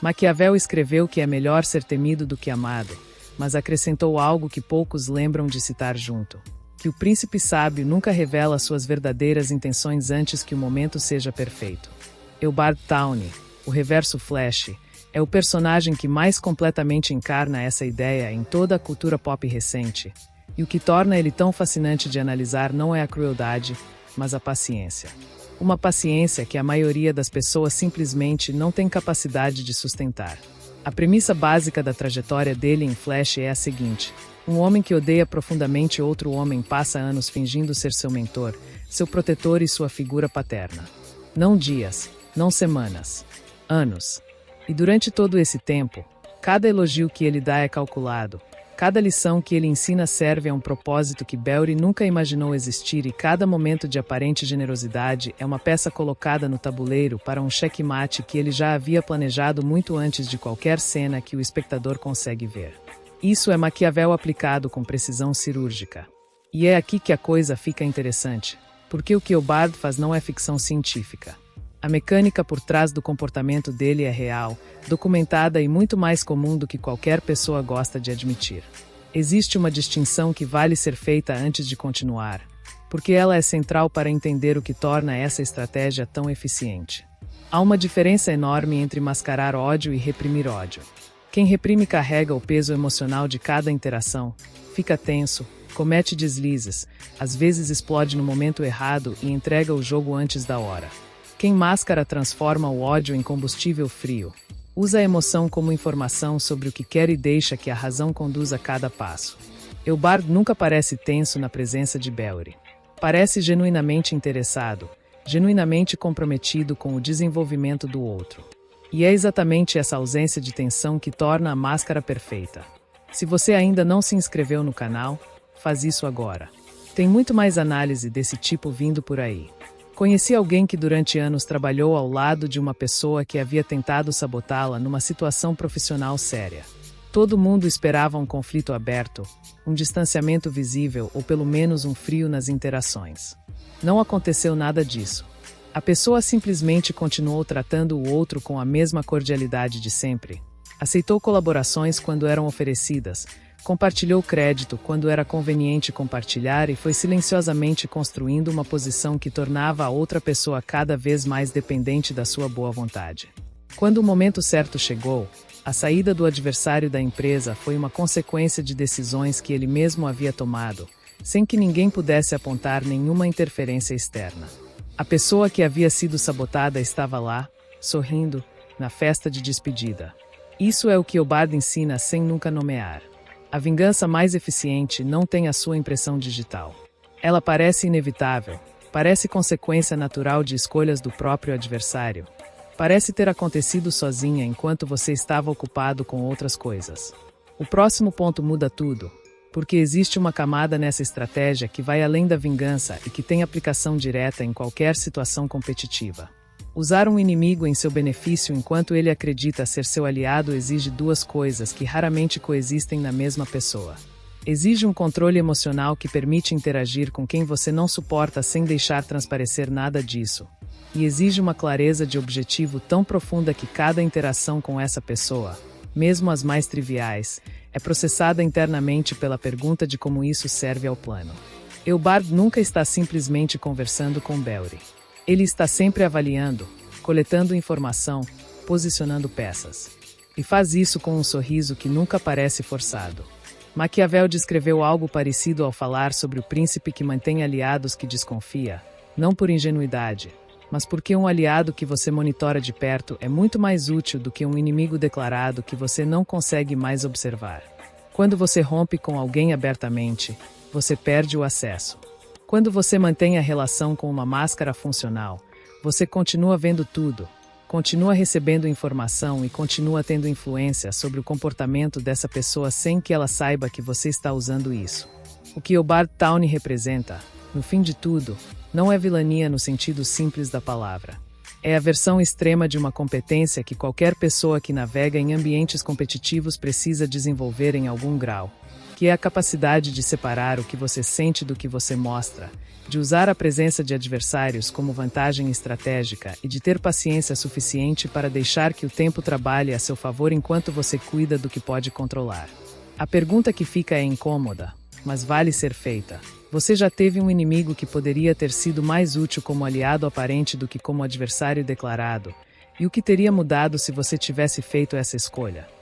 Maquiavel escreveu que é melhor ser temido do que amado, mas acrescentou algo que poucos lembram de citar junto: que o príncipe sábio nunca revela suas verdadeiras intenções antes que o momento seja perfeito. Eobard Tawney, o Reverso Flash, é o personagem que mais completamente encarna essa ideia em toda a cultura pop recente, e o que torna ele tão fascinante de analisar não é a crueldade, mas a paciência. Uma paciência que a maioria das pessoas simplesmente não tem capacidade de sustentar. A premissa básica da trajetória dele em Flash é a seguinte: um homem que odeia profundamente outro homem passa anos fingindo ser seu mentor, seu protetor e sua figura paterna. Não dias, não semanas, anos. E durante todo esse tempo, cada elogio que ele dá é calculado, cada lição que ele ensina serve a um propósito que Belry nunca imaginou existir, e cada momento de aparente generosidade é uma peça colocada no tabuleiro para um checkmate que ele já havia planejado muito antes de qualquer cena que o espectador consegue ver. Isso é Maquiavel aplicado com precisão cirúrgica. E é aqui que a coisa fica interessante, porque o que Eobard faz não é ficção científica. A mecânica por trás do comportamento dele é real, documentada e muito mais comum do que qualquer pessoa gosta de admitir. Existe uma distinção que vale ser feita antes de continuar, porque ela é central para entender o que torna essa estratégia tão eficiente. Há uma diferença enorme entre mascarar ódio e reprimir ódio. Quem reprime carrega o peso emocional de cada interação, fica tenso, comete deslizes, às vezes explode no momento errado e entrega o jogo antes da hora. Quem mascara transforma o ódio em combustível frio. Usa a emoção como informação sobre o que quer e deixa que a razão conduza cada passo. Eobard nunca parece tenso na presença de Belry. Parece genuinamente interessado, genuinamente comprometido com o desenvolvimento do outro. E é exatamente essa ausência de tensão que torna a máscara perfeita. Se você ainda não se inscreveu no canal, faz isso agora. Tem muito mais análise desse tipo vindo por aí. Conheci alguém que durante anos trabalhou ao lado de uma pessoa que havia tentado sabotá-la numa situação profissional séria. Todo mundo esperava um conflito aberto, um distanciamento visível ou pelo menos um frio nas interações. Não aconteceu nada disso. A pessoa simplesmente continuou tratando o outro com a mesma cordialidade de sempre. Aceitou colaborações quando eram oferecidas, compartilhou crédito quando era conveniente compartilhar e foi silenciosamente construindo uma posição que tornava a outra pessoa cada vez mais dependente da sua boa vontade. Quando o momento certo chegou, a saída do adversário da empresa foi uma consequência de decisões que ele mesmo havia tomado, sem que ninguém pudesse apontar nenhuma interferência externa. A pessoa que havia sido sabotada estava lá, sorrindo, na festa de despedida. Isso é o que Eobard ensina sem nunca nomear. A vingança mais eficiente não tem a sua impressão digital. Ela parece inevitável, parece consequência natural de escolhas do próprio adversário. Parece ter acontecido sozinha enquanto você estava ocupado com outras coisas. O próximo ponto muda tudo, porque existe uma camada nessa estratégia que vai além da vingança e que tem aplicação direta em qualquer situação competitiva. Usar um inimigo em seu benefício enquanto ele acredita ser seu aliado exige duas coisas que raramente coexistem na mesma pessoa. Exige um controle emocional que permite interagir com quem você não suporta sem deixar transparecer nada disso. E exige uma clareza de objetivo tão profunda que cada interação com essa pessoa, mesmo as mais triviais, é processada internamente pela pergunta de como isso serve ao plano. Eobard nunca está simplesmente conversando com Belry. Ele está sempre avaliando, coletando informação, posicionando peças. E faz isso com um sorriso que nunca parece forçado. Maquiavel descreveu algo parecido ao falar sobre o príncipe que mantém aliados que desconfia, não por ingenuidade, mas porque um aliado que você monitora de perto é muito mais útil do que um inimigo declarado que você não consegue mais observar. Quando você rompe com alguém abertamente, você perde o acesso. Quando você mantém a relação com uma máscara funcional, você continua vendo tudo, continua recebendo informação e continua tendo influência sobre o comportamento dessa pessoa sem que ela saiba que você está usando isso. O que Eobard Tawney representa, no fim de tudo, não é vilania no sentido simples da palavra. É a versão extrema de uma competência que qualquer pessoa que navega em ambientes competitivos precisa desenvolver em algum grau, que é a capacidade de separar o que você sente do que você mostra, de usar a presença de adversários como vantagem estratégica e de ter paciência suficiente para deixar que o tempo trabalhe a seu favor enquanto você cuida do que pode controlar. A pergunta que fica é incômoda, mas vale ser feita. Você já teve um inimigo que poderia ter sido mais útil como aliado aparente do que como adversário declarado? E o que teria mudado se você tivesse feito essa escolha?